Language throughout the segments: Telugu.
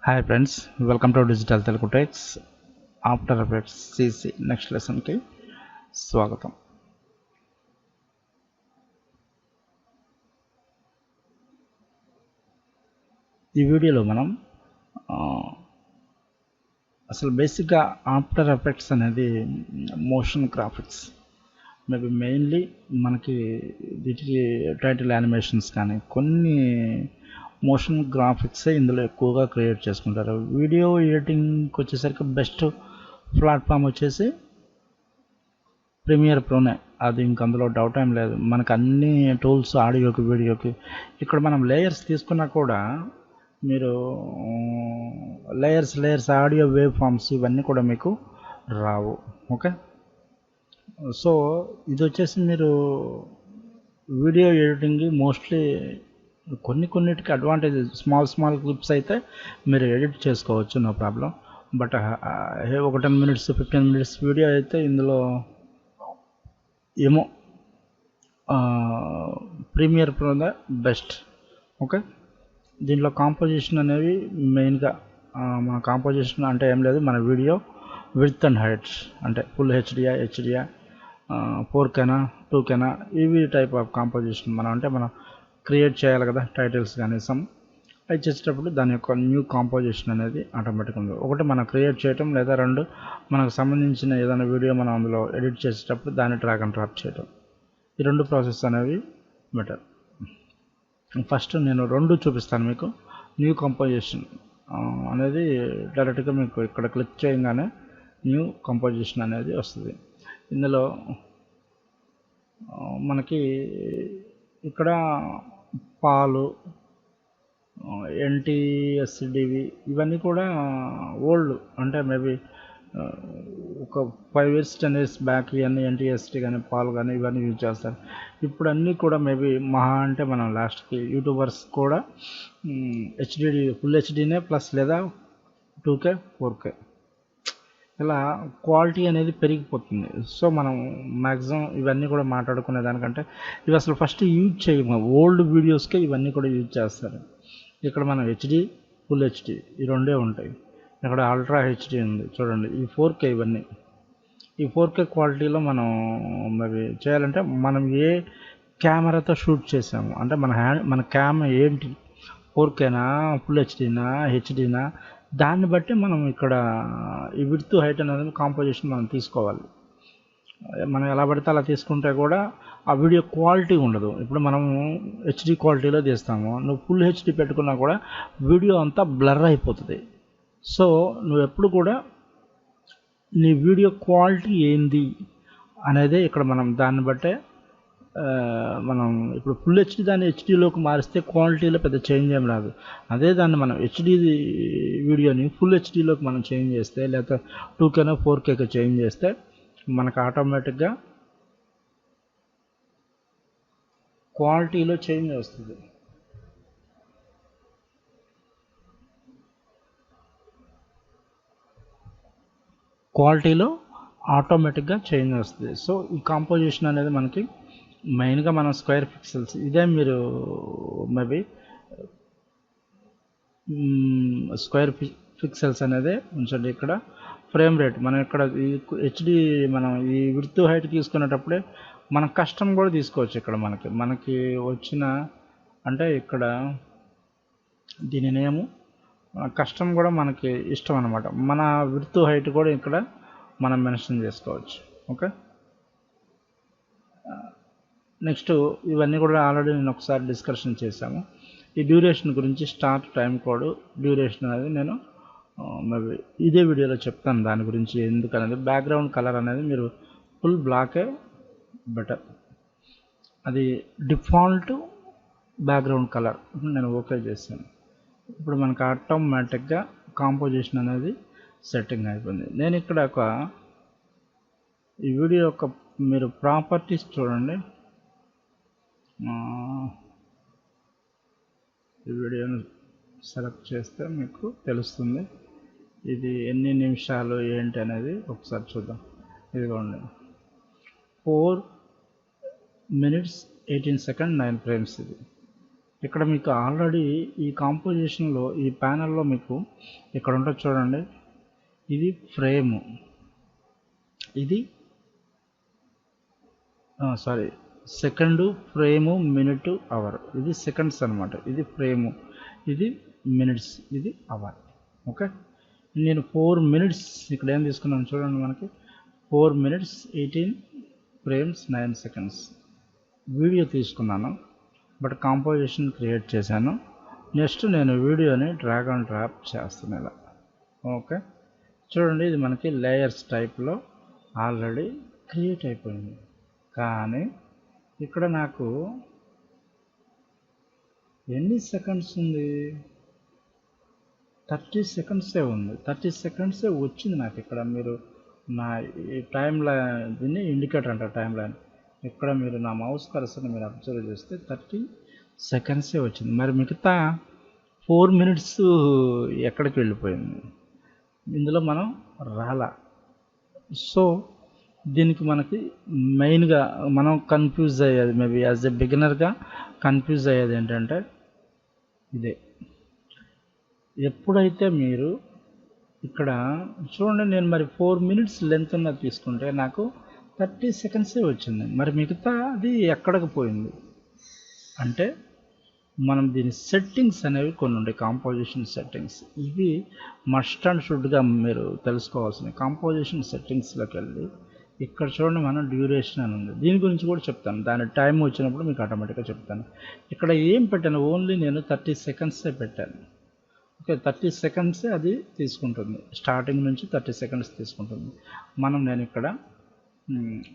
Hi friends, welcome to Digital Telugu Techs. After Effects CC next lesson ki స్వాగతం. ఈ వీడియోలో మనం అసలు బేసిక్గా ఆఫ్టర్ ఎఫెక్ట్స్ అనేది మోషన్ గ్రాఫిక్స్ మేబీ మెయిన్లీ మనకి వీటికి టైటిల్ యానిమేషన్స్ కానీ కొన్ని మోషన్ గ్రాఫిక్సే ఇందులో ఎక్కువగా క్రియేట్ చేసుకుంటారు. వీడియో ఎడిటింగ్కి వచ్చేసరికి బెస్ట్ ప్లాట్ఫామ్ వచ్చేసి ప్రీమియర్ ప్రోనే, అది ఇంక అందులో డౌట్ ఏం లేదు. మనకు అన్ని టూల్స్ ఆడియోకి వీడియోకి ఇక్కడ మనం లేయర్స్ తీసుకున్నా కూడా మీరు లేయర్స్ ఆడియో వేవ్ ఫామ్స్ ఇవన్నీ కూడా మీకు రావు. ఓకే, సో ఇది వచ్చేసి మీరు వీడియో ఎడిటింగ్ మోస్ట్లీ కొన్నిటికి అడ్వాంటేజ్ స్మాల్ క్లిప్స్ అయితే మీరు ఎడిట్ చేసుకోవచ్చు, నో ప్రాబ్లం. బట్ ఒక 10 minutes 15 minutes వీడియో అయితే ఇందులో ఏమో Premiere Pro the best. Okay, దీంట్లో కాంపోజిషన్ అనేవి మెయిన్గా మన కాంపోజిషన్ అంటే ఏం లేదు, మన వీడియో విడ్త్ అండ్ హైట్ అంటే ఫుల్ హెచ్డియా 4Kనా 2Kనా ఇవి టైప్ ఆఫ్ కాంపోజిషన్ మనం క్రియేట్ చేయాలి కదా, టైటిల్స్ కానీ అది చేసేటప్పుడు దాని యొక్క న్యూ కాంపోజిషన్ అనేది ఆటోమేటిక్గా ఉంది. ఒకటి మనం క్రియేట్ చేయటం, లేదా రెండు మనకు సంబంధించిన ఏదైనా వీడియో మనం అందులో ఎడిట్ చేసేటప్పుడు దాన్ని డ్రాగ్ అండ్ డ్రాప్ చేయటం, ఈ రెండు ప్రాసెస్ అనేవి బెటర్. ఫస్ట్ నేను రెండు చూపిస్తాను మీకు. న్యూ కంపోజిషన్ అనేది డైరెక్ట్గా మీకు ఇక్కడ క్లిక్ చేయగానే న్యూ కంపోజిషన్ అనేది వస్తుంది. ఇందులో మనకి ఇక్కడ పాలు NTSDవి ఇవన్నీ కూడా ఓల్డ్, అంటే మేబీ ఒక 5 years 10 years బ్యాక్ ఇవన్నీ NTSD కానీ పాలు కానీ ఇవన్నీ యూజ్ చేస్తారు. ఇప్పుడు అన్నీ కూడా మేబీ మహా అంటే మనం లాస్ట్కి యూట్యూబర్స్ కూడా హెచ్డిడి ఫుల్ హెచ్డీనే ప్లస్ లేదా 2K 4K ఇలా క్వాలిటీ అనేది పెరిగిపోతుంది. సో మనం మ్యాక్సిమం ఇవన్నీ కూడా మాట్లాడుకునే దానికంటే ఇవి అసలు ఫస్ట్ యూజ్ చేయము, ఓల్డ్ వీడియోస్కే ఇవన్నీ కూడా యూజ్ చేస్తారు. ఇక్కడ మనం హెచ్డి ఫుల్ హెచ్డి ఈ రెండే ఉంటాయి. ఇక్కడ అల్ట్రా హెచ్డి ఉంది చూడండి, ఈ 4K ఇవన్నీ ఈ 4K క్వాలిటీలో మనం మరి చేయాలంటే మనం ఏ కెమెరాతో షూట్ చేసాము అంటే మన కెమెరా ఏంటి, 4Kనా ఫుల్ హెచ్డినా హెచ్డినా దాన్ని బట్టి మనం ఇక్కడ ఈ విడ్త్ హైట్ అనేది కాంపోజిషన్ మనం తీసుకోవాలి. మనం ఎలా పడితే అలా తీసుకుంటే కూడా ఆ వీడియో క్వాలిటీ ఉండదు. ఇప్పుడు మనం హెచ్డి క్వాలిటీలో తీస్తాము, నువ్వు ఫుల్ హెచ్డి పెట్టుకున్నా కూడా వీడియో అంతా బ్లర్ అయిపోతుంది. సో నువ్వు ఎప్పుడు కూడా నీ వీడియో క్వాలిటీ ఏంది అనేది ఇక్కడ మనం దాన్ని బట్టే మనం ఇప్పుడు ఫుల్ హెచ్డి దాన్ని హెచ్డీలోకి మారిస్తే క్వాలిటీలో పెద్ద చేంజ్ ఏం రాదు. అదే దాన్ని మనం హెచ్డి వీడియోని ఫుల్ హెచ్డీలోకి మనం చేంజ్ చేస్తే, లేకపోతే 2Kనో 4Kకి చేంజ్ చేస్తే మనకు ఆటోమేటిక్గా క్వాలిటీలో చేంజ్ వస్తుంది. క్వాలిటీలో ఆటోమేటిక్గా చేంజ్ వస్తుంది. సో ఈ కాంపోజిషన్ అనేది మనకి మెయిన్గా మనం స్క్వేర్ పిక్సెల్స్ ఇదే మీరు మేబీ స్క్వేర్ పిక్సెల్స్ అనేది ఉంచండి. ఇక్కడ ఫ్రేమ్ రేట్ మనం ఇక్కడ హెచ్డి మనం ఈ విడ్త్ హైట్ తీసుకునేటప్పుడే మనం కస్టమ్ కూడా తీసుకోవచ్చు. ఇక్కడ మనకి వచ్చిన అంటే ఇక్కడ దీని నేము కస్టమ్ కూడా మనకి ఇష్టం అనమాట. మన విడ్త్ హైట్ కూడా ఇక్కడ మనం మెన్షన్ చేసుకోవచ్చు. ఓకే, నెక్స్ట్ ఇవన్నీ కూడా ఆల్రెడీ నేను ఒకసారి డిస్కషన్ చేశాము. ఈ డ్యూరేషన్ గురించి స్టార్ట్ టైం కోడ్ డ్యూరేషన్ అనేది నేను ఇదే వీడియోలో చెప్తాను, దాని గురించి ఎందుకనేది. బ్యాక్గ్రౌండ్ కలర్ అనేది మీరు ఫుల్ బ్లాకే బెటర్, అది డిఫాల్ట్ బ్యాక్గ్రౌండ్ కలర్ నేను ఓకే చేశాను. ఇప్పుడు మనకు ఆటోమేటిక్గా కాంపోజిషన్ అనేది సెట్టింగ్ అయిపోయింది. నేను ఇక్కడ ఈ వీడియో యొక్క మీరు ప్రాపర్టీస్ చూడండి, ఈ వీడియోని సెలెక్ట్ చేస్తే మీకు తెలుస్తుంది ఇది ఎన్ని నిమిషాలు ఏంటి అనేది. ఒకసారి చూద్దాం. ఇదిగోండి 4 minutes 18 seconds 9 frames ఇది. ఇక్కడ మీకు ఆల్రెడీ ఈ కాంపోజిషన్లో ఈ ప్యానెల్లో మీకు ఇక్కడ ఉంటుంది చూడండి, ఇది ఫ్రేము, ఇది sorry second, frame, minute, hour, ఇది సెకండ్స్ అనమాట, ఇది ఫ్రేము, ఇది మినిట్స్, ఇది అవర్. ఓకే, నేను 4 మినిట్స్ ఇక్కడ ఏం తీసుకున్నాను చూడండి, మనకి 4 మినిట్స్ 18 ఫ్రేమ్స్ 9 సెకండ్స్ వీడియో తీసుకున్నాను, బట్ కాంపోజిషన్ క్రియేట్ చేశాను. నెక్స్ట్ నేను వీడియోని డ్రాగ్ అండ్ డ్రాప్ చేస్తాను ఇలా. ఓకే, చూడండి ఇది మనకి లేయర్స్ టైప్లో ఆల్రెడీ క్రియేట్ అయిపోయింది. కానీ ఇక్కడ నాకు ఎన్ని సెకండ్స్ ఉంది, 30 సెకండ్సే ఉంది. 30 సెకండ్సే వచ్చింది నాకు ఇక్కడ. మీరు నా ఈ టైం లైన్, దీన్ని ఇండికేటర్ అంటారు టైం లైన్. ఇక్కడ మీరు నా మౌస్ కర్సర్ని మీరు అబ్జర్వ్ చేస్తే 30 సెకండ్సే వచ్చింది. మరి మిగతా 4 మినిట్స్ ఎక్కడికి వెళ్ళిపోయింది, ఇందులో మనం రాలా. సో దీనికి మనకి మెయిన్గా మనం కన్ఫ్యూజ్ అయ్యేది, మేబీ యాజ్ ఎ బిగినర్గా కన్ఫ్యూజ్ అయ్యేది ఏంటంటే ఇదే. ఎప్పుడైతే మీరు ఇక్కడ చూడండి, నేను మరి 4 మినిట్స్ లెంత్ ఉన్నది తీసుకుంటే నాకు 30 సెకండ్సే వచ్చింది. మరి మిగతా అది ఎక్కడికి పోయింది అంటే, మనం దీని సెట్టింగ్స్ అనేవి కొన్ని ఉండే, కాంపోజిషన్ సెట్టింగ్స్, ఇవి మస్ట్ అండ్ షుడ్గా మీరు తెలుసుకోవాల్సినవి. కాంపోజిషన్ సెట్టింగ్స్లోకి వెళ్ళి ఇక్కడ చూడండి, మనం డ్యూరేషన్ అని ఉంది, దీని గురించి కూడా చెప్తాను, దాని టైం వచ్చినప్పుడు మీకు ఆటోమేటిక్గా చెప్తాను. ఇక్కడ ఏం పెట్టాను, ఓన్లీ నేను 30 సెకండ్సే పెట్టాను. ఓకే, 30 సెకండ్సే అది తీసుకుంటుంది, స్టార్టింగ్ నుంచి 30 సెకండ్స్ తీసుకుంటుంది. నేను ఇక్కడ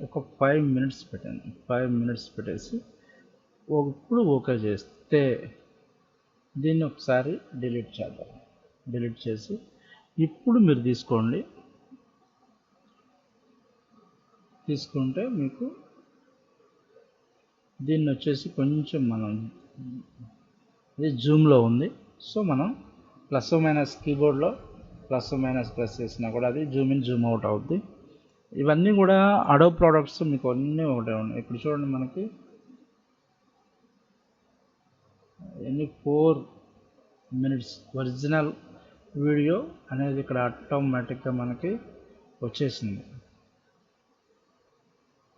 ఒక 5 మినిట్స్ పెట్టాను. 5 మినిట్స్ పెట్టేసి ఇప్పుడు ఓకే చేస్తే దీన్ని ఒకసారి డిలీట్ చేద్దాం. డిలీట్ చేసి ఇప్పుడు మీరు తీసుకుంటే మీకు దీన్ని వచ్చేసి కొంచెం మనం ఇది జూమ్లో ఉంది. సో మనం ప్లస్ మైనస్ కీబోర్డ్లో ప్లస్ మైనస్ ప్రెస్ చేసినా కూడా అది జూమ్ ఇన్ జూమ్ అవుట్ అవుద్ది. ఇవన్నీ కూడా అడోబ్ ప్రోడక్ట్స్ మీకు అన్నీ ఒకటే ఉన్నాయి. ఇప్పుడు చూడండి, మనకి ఎన్ని 4 మినిట్స్ ఒరిజినల్ వీడియో అనేది ఇక్కడ ఆటోమేటిక్గా మనకి వచ్చేసింది.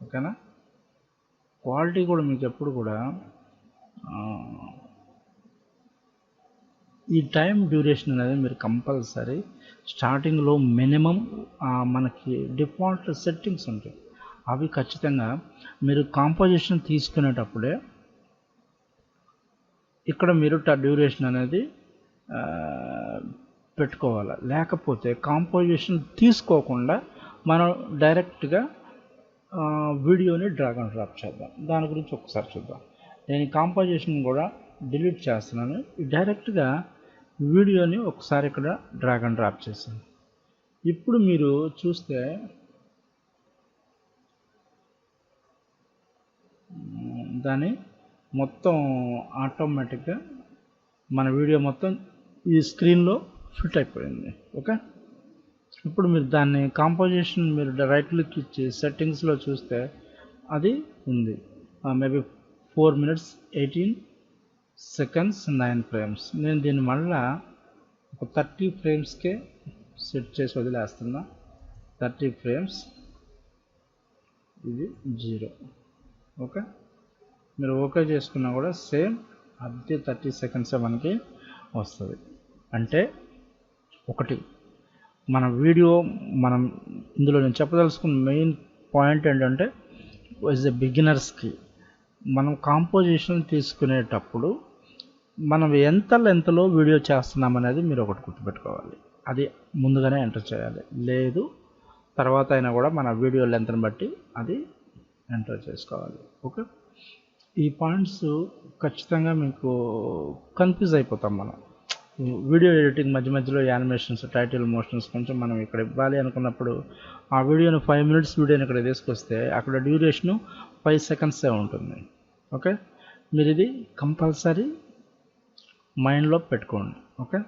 ఓకేనా, క్వాలిటీ కూడా మీకు ఎప్పుడు కూడా ఈ టైం డ్యూరేషన్ అనేది మీరు కంపల్సరీ స్టార్టింగ్లో మినిమం మనకి డిఫాల్ట్ సెట్టింగ్స్ ఉంటాయి, అవి ఖచ్చితంగా మీరు కాంపోజిషన్ తీసుకునేటప్పుడే ఇక్కడ మీరు డ్యూరేషన్ అనేది పెట్టుకోవాలి. లేకపోతే కాంపోజిషన్ తీసుకోకుండా మనం డైరెక్ట్గా వీడియోని డ్రాగ్ అండ్ డ్రాప్ చేద్దాం. దాని గురించి ఒకసారి చూద్దాం. నేను కాంపోజిషన్ కూడా డిలీట్ చేస్తున్నాను, డైరెక్ట్గా వీడియోని ఒకసారి ఇక్కడ డ్రాగ్ అండ్ డ్రాప్ చేశాను. ఇప్పుడు మీరు చూస్తే దాని మొత్తం ఆటోమేటిక్గా మన వీడియో మొత్తం ఈ స్క్రీన్లో ఫిట్ అయిపోయింది. ఓకే, ఇప్పుడు మీరు దాన్ని కాంపోజిషన్ మీరు రైట్ క్లిక్ ఇచ్చి సెట్టింగ్స్లో చూస్తే అది ఉంది, మేబీ 4 మినిట్స్ 18 సెకండ్స్ 9 ఫ్రేమ్స్. నేను దీన్ని మళ్ళా ఒక 30 ఫ్రేమ్స్కే సెట్ చేసి వదిలేస్తున్నా. 30 ఫ్రేమ్స్, ఇది 0. ఓకే, మీరు ఓకే చేసుకున్నా కూడా సేమ్ అదే 30 సెకండ్సే మనకి వస్తుంది. అంటే ఒకటి మన వీడియో మనం ఇందులో నేను చెప్పదలుచుకున్న మెయిన్ పాయింట్ ఏంటంటే, యాజ్ ఎ బిగినర్స్కి మనం కాంపోజిషన్ తీసుకునేటప్పుడు మనం ఎంత లెంత్లో వీడియో చేస్తున్నాం అనేది మీరు ఒకటి గుర్తుపెట్టుకోవాలి. అది ముందుగానే ఎంటర్ చేయాలి, లేదు తర్వాత అయినా కూడా మన వీడియో లెంత్ని బట్టి అది ఎంటర్ చేసుకోవాలి. ఓకే, ఈ పాయింట్స్ ఖచ్చితంగా మీకు కన్ఫ్యూజ్ అయిపోతాం. మనం వీడియో ఎడిటింగ్ మధ్యలో యానిమేషన్స్, టైటిల్, మోషన్స్ కొంచెం మనం ఇక్కడ ఇవ్వాలి అనుకున్నప్పుడు ఆ వీడియోని 5 మినిట్స్ వీడియోని ఇక్కడ తీసుకొస్తే అక్కడ డ్యూరేషను 5 సెకండ్సే ఉంటుంది. ఓకే, మీరు ఇది కంపల్సరీ మైండ్లో పెట్టుకోండి. ఓకే,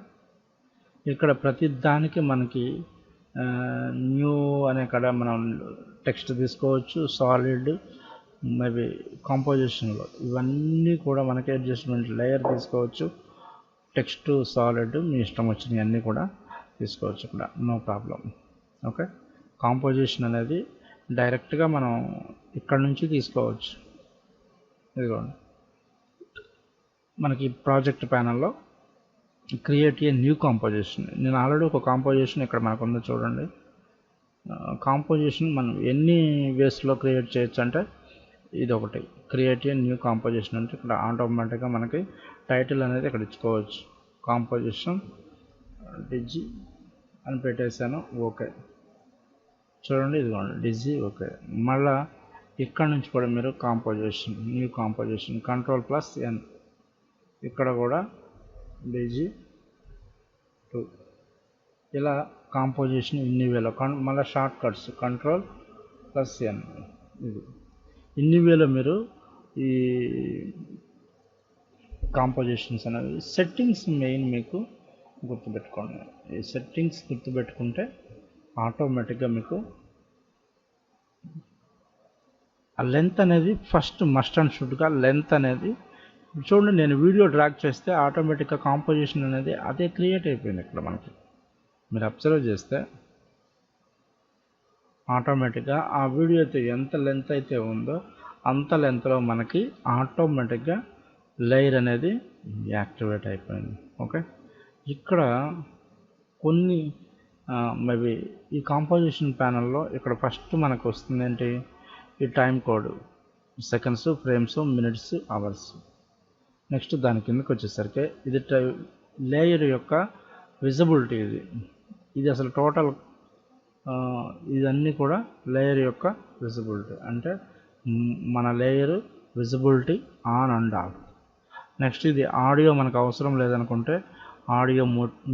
ఇక్కడ ప్రతి దానికి మనకి న్యూ అనే కాడ మనం టెక్స్ట్ తీసుకోవచ్చు, సాలిడ్, మేబీ కాంపోజిషన్లో ఇవన్నీ కూడా మనకి అడ్జస్ట్మెంట్ లేయర్ తీసుకోవచ్చు, టెక్స్ట్ సాలిడ్ మీ ఇష్టం వచ్చినవి అన్నీ కూడా తీసుకోవచ్చు ఇక్కడ, నో ప్రాబ్లం. ఓకే, కాంపోజిషన్ అనేది డైరెక్ట్గా మనం ఇక్కడ నుంచి తీసుకోవచ్చు. ఇదిగోండి మనకి ప్రాజెక్ట్ ప్యానల్లో క్రియేట్ ఏ న్యూ కాంపోజిషన్. నేను ఆల్రెడీ ఒక కాంపోజిషన్ ఇక్కడ మనకు ఉందో చూడండి. కాంపోజిషన్ మనం ఎన్ని వేస్లో క్రియేట్ చేయొచ్చు అంటే ఇది ఒకటి, క్రియేట్ ఏ న్యూ కాంపోజిషన్ అంటే ఇక్కడ ఆటోమేటిక్గా మనకి టైటిల్ అనేది ఇక్కడ ఇచ్చుకోవచ్చు. కాంపోజిషన్ డిజి అని పెట్టేశాను, ఓకే. చూడండి ఇదిగోండి డిజి, ఓకే. మళ్ళా ఇక్కడ నుంచి కూడా మీరు కాంపోజిషన్, న్యూ కాంపోజిషన్, Ctrl+N, ఇక్కడ కూడా డిజి 2, ఇలా కాంపోజిషన్ ఇన్ని వేలో. మళ్ళీ షార్ట్ కట్స్ Ctrl+N, ఇది ఇన్ని వేలో మీరు ఈ కాంపోజిషన్స్ అనేవి. సెట్టింగ్స్ మెయిన్ మీకు గుర్తుపెట్టుకోండి. ఈ సెట్టింగ్స్ గుర్తుపెట్టుకుంటే ఆటోమేటిక్గా మీకు ఆ లెంత్ అనేది ఫస్ట్ మస్ట్ అండ్ షుడ్గా లెంత్ అనేది చూడండి. నేను వీడియో డ్రాగ్ చేస్తే ఆటోమేటిక్గా కాంపోజిషన్ అనేది అదే క్రియేట్ అయిపోయింది ఇక్కడ మనకి. మీరు అబ్జర్వ్ చేస్తే ఆటోమేటిక్గా ఆ వీడియో అయితే ఎంత లెంత్ అయితే ఉందో అంత లెంత్లో మనకి ఆటోమేటిక్గా లేయర్ అనేది యాక్టివేట్ అయిపోయింది. ఓకే, ఇక్కడ కొన్ని మేబీ ఈ కాంపోజిషన్ ప్యానల్లో ఇక్కడ ఫస్ట్ మనకు వస్తుంది ఏంటి, ఈ time code, seconds, frames, minutes, hours. Next దాని కిందకి వచ్చేసరికి ఇది లేయర్ యొక్క విజిబిలిటీ. ఇది అసలు టోటల్ ఇదన్నీ కూడా లేయర్ యొక్క విజిబిలిటీ, అంటే మన layer visibility on and of. Next ఇది ఆడియో మనకు అవసరం లేదనుకుంటే ఆడియో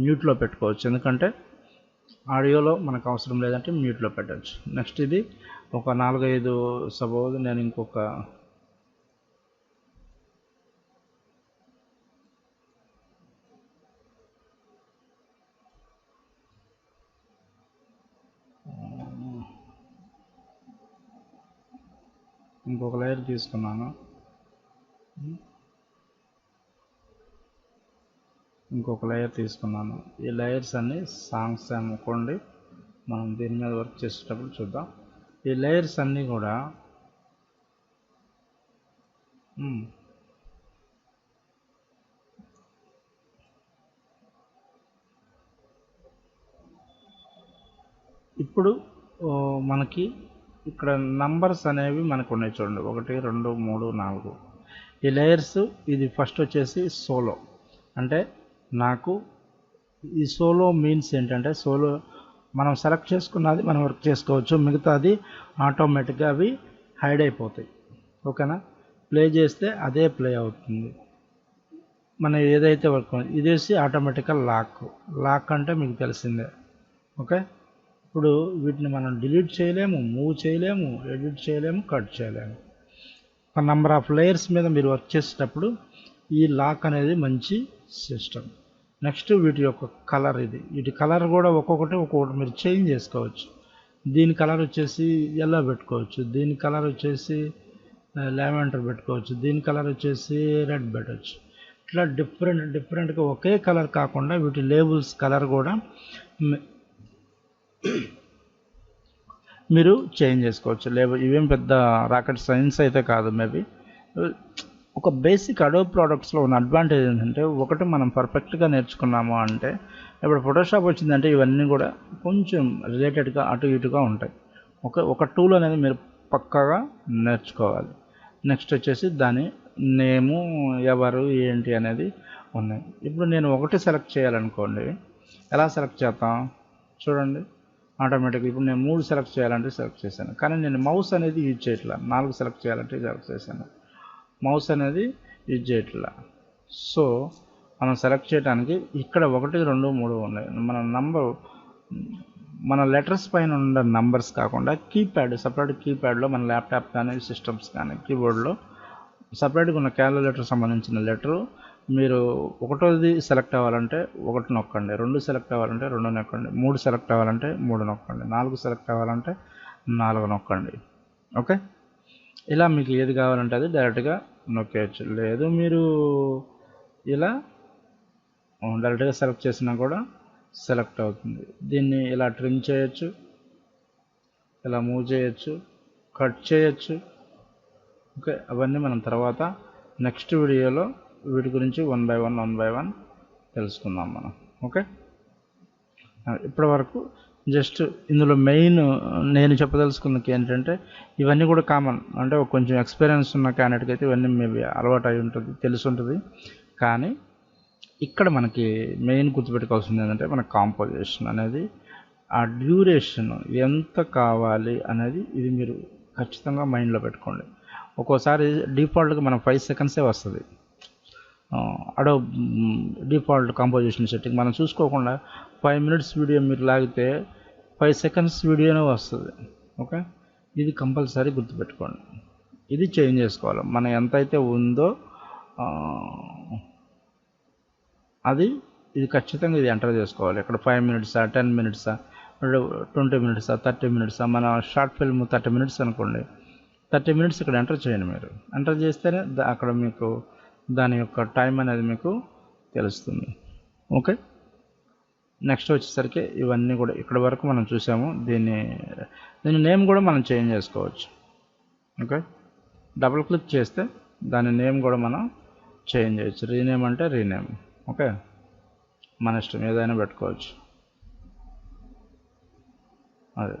మ్యూట్లో పెట్టుకోవచ్చు, ఎందుకంటే ఆడియోలో మనకు అవసరం లేదంటే మ్యూట్లో పెట్టచ్చు. నెక్స్ట్ ఇది ఒక 4-5 సపోజ్ నేను ఇంకొక లేయర్ తీసుకున్నాను, ఇంకొక లేయర్ తీసుకున్నాను. ఈ లేయర్స్ అన్ని సాంగ్స్ అనుకోండి, మనం దీని మీద వర్క్ చేసేటప్పుడు చూద్దాం. ఈ లేయర్స్ అన్నీ కూడా ఇప్పుడు మనకి ఇక్కడ నంబర్స్ అనేవి మనకు ఉన్నాయి చూడండి, 1 2 3 4. ఈ లేయర్స్ ఇది ఫస్ట్ వచ్చేసి సోలో, అంటే నాకు ఈ సోలో మీన్స్ ఏంటంటే సోలో మనం సెలెక్ట్ చేసుకున్నది మనం వర్క్ చేసుకోవచ్చు, మిగతాది ఆటోమేటిక్గా అవి హైడ్ అయిపోతాయి. ఓకేనా, ప్లే చేస్తే అదే ప్లే అవుతుంది. మన ఏదైతే వర్క్ ఇదేసి ఆటోమేటిక్గా లాక్ అంటే మీకు తెలిసిందే. ఓకే, ఇప్పుడు వీటిని మనం డిలీట్ చేయలేము, మూవ్ చేయలేము, ఎడిట్ చేయలేము, కట్ చేయలేము. ఒక నెంబర్ ఆఫ్ లేయర్స్ మీద మీరు వర్క్ చేసేటప్పుడు ఈ లాక్ అనేది మంచి సిస్టమ్. నెక్స్ట్ వీటి యొక్క కలర్, వీటి కలర్ కూడా ఒక్కొక్కటి మీరు చేంజ్ చేసుకోవచ్చు. దీని కలర్ వచ్చేసి ఎల్లో పెట్టుకోవచ్చు, దీని కలర్ వచ్చేసి లావెండర్ పెట్టుకోవచ్చు, దీని కలర్ వచ్చేసి రెడ్ పెట్టవచ్చు. ఇట్లా డిఫరెంట్గా ఒకే కలర్ కాకుండా వీటి లేబుల్స్ కలర్ కూడా మీరు చేంజ్ చేసుకోవచ్చు. ఇవేం పెద్ద రాకెట్ సైన్స్ అయితే కాదు. మేబీ ఒక బేసిక్ అడోబ్ ప్రోడక్ట్స్లో ఉన్న అడ్వాంటేజ్ ఏంటంటే, ఒకటి మనం పర్ఫెక్ట్గా నేర్చుకున్నాము అంటే, ఇప్పుడు ఫోటోషాప్ వచ్చిందంటే ఇవన్నీ కూడా కొంచెం రిలేటెడ్గా అటు ఇటుగా ఉంటాయి. ఒక టూల్ అనేది మీరు పక్కాగా నేర్చుకోవాలి. నెక్స్ట్ వచ్చేసి దాని నేము, ఎవరు, ఏంటి అనేది ఉన్నాయి. ఇప్పుడు నేను ఒకటి సెలెక్ట్ చేయాలనుకోండి, ఎలా సెలెక్ట్ చేద్దాం చూడండి. ఆటోమేటిక్గా ఇప్పుడు నేను 3 సెలెక్ట్ చేయాలంటే సెలెక్ట్ చేశాను, కానీ నేను మౌస్ అనేది యూజ్ చేయట్లా. 4 సెలెక్ట్ చేయాలంటే సెలెక్ట్ చేశాను, మౌస్ అనేది యూజ్ చేయట్లా. సో మనం సెలెక్ట్ చేయడానికి ఇక్కడ 1 2 3 ఉన్నాయి. మన లెటర్స్ పైన ఉన్న నంబర్స్ కాకుండా కీప్యాడ్, సపరేట్ కీప్యాడ్లో మన ల్యాప్టాప్ కానీ సిస్టమ్స్ కానీ కీబోర్డ్లో సపరేట్గా ఉన్న క్యాలిక్యులేటర్ సంబంధించిన లెటరు మీరు 1ది సెలెక్ట్ అవ్వాలంటే 1 నొక్కండి, 2 సెలెక్ట్ అవ్వాలంటే 2 నొక్కండి, 3 సెలెక్ట్ అవ్వాలంటే 3 నొక్కండి, 4 సెలెక్ట్ అవ్వాలంటే 4 నొక్కండి. ఓకే, ఇలా మీకు ఏది కావాలంటే అది డైరెక్ట్గా నొక్కేయచ్చు. లేదు మీరు ఇలా డైరెక్ట్గా సెలెక్ట్ చేసినా కూడా సెలెక్ట్ అవుతుంది. దీన్ని ఇలా ట్రిమ్ చేయొచ్చు, ఇలా మూవ్ చేయొచ్చు, కట్ చేయొచ్చు. ఓకే, అవన్నీ మనం తర్వాత నెక్స్ట్ వీడియోలో వీటి గురించి వన్ బై వన్ తెలుసుకుందాం మనం. ఓకే, ఇప్పటి వరకు జస్ట్ ఇందులో మెయిన్ నేను చెప్పదలుచుకున్నది ఏంటంటే ఇవన్నీ కూడా కామన్, అంటే కొంచెం ఎక్స్పీరియన్స్ ఉన్న క్యాండిడేట్కి అయితే ఇవన్నీ మేబీ అలవాటు అయి ఉంటుంది, తెలిసి ఉంటుంది. కానీ ఇక్కడ మనకి మెయిన్ గుర్తుపెట్టుకోవాల్సింది ఏంటంటే మన కాంపోజిషన్ అనేది, ఆ డ్యూరేషన్ ఎంత కావాలి అనేది ఇది మీరు ఖచ్చితంగా మైండ్లో పెట్టుకోండి. ఒక్కోసారి డిఫాల్ట్గా మనం 5 సెకండ్సే వస్తుంది అడో డిఫాల్ట్ కాంపోజిషన్ సెట్టింగ్. మనం చూసుకోకుండా 5 మినిట్స్ వీడియో మీరు లాగితే 5 సెకండ్స్ వీడియోనే వస్తుంది. ఓకే, ఇది కంపల్సరీ గుర్తుపెట్టుకోండి. ఇది చేంజ్ చేసుకోవాలి. మనం ఎంతైతే ఉందో అది ఇది ఖచ్చితంగా ఇది ఎంటర్ చేసుకోవాలి. ఇక్కడ 5 మినిట్సా, 10 మినిట్సా, 20 మినిట్సా, 30 మినిట్సా. మన షార్ట్ ఫిల్మ్ 30 మినిట్స్ అనుకోండి, 30 మినిట్స్ ఇక్కడ ఎంటర్ చేయండి. మీరు ఎంటర్ చేస్తేనే అక్కడ మీకు దాని యొక్క టైం అనేది మీకు తెలుస్తుంది. ఓకే, నెక్స్ట్ వచ్చేసరికి ఇవన్నీ కూడా ఇక్కడ వరకు మనం చూసాము. దీని నేమ్ కూడా మనం చేంజ్ చేసుకోవచ్చు. ఓకే, డబుల్ క్లిక్ చేస్తే దాని నేమ్ కూడా మనం చేంజ్ చేయొచ్చు. రీనేమ్ అంటే రీనేమ్. ఓకే, మన ఇష్టం ఏదైనా పెట్టుకోవచ్చు. అదే